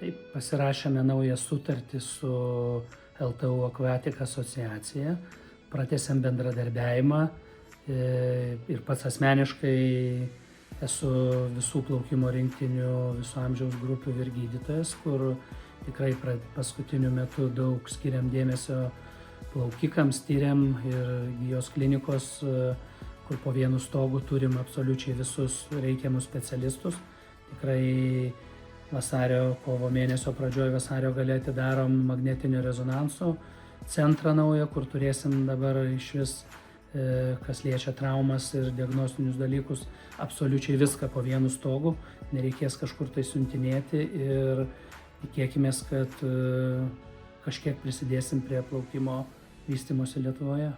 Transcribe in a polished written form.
Taip, pasirašėme naują sutartį su LTU Aquatic asociacija, pratęsėm bendradarbiavimą ir pats asmeniškai esu visų plaukimo rinktinių, visų amžiaus grupių vyrgydytojas, kur tikrai paskutiniu metu daug skiriam dėmesio plaukikams, tyriam ir gijos klinikos, kur po vienu stogu turim absoliučiai visus reikiamus specialistus. Tikrai kovo mėnesio pradžioje vasario gale atidarom magnetinio rezonanso centrą naują, kur turėsim dabar išvis, kas liečia traumas ir diagnostinius dalykus, absoliučiai viską po vienu stogu, nereikės kažkur tai siuntinėti ir tikėkimės, kad kažkiek prisidėsim prie plaukimo vystymosi Lietuvoje.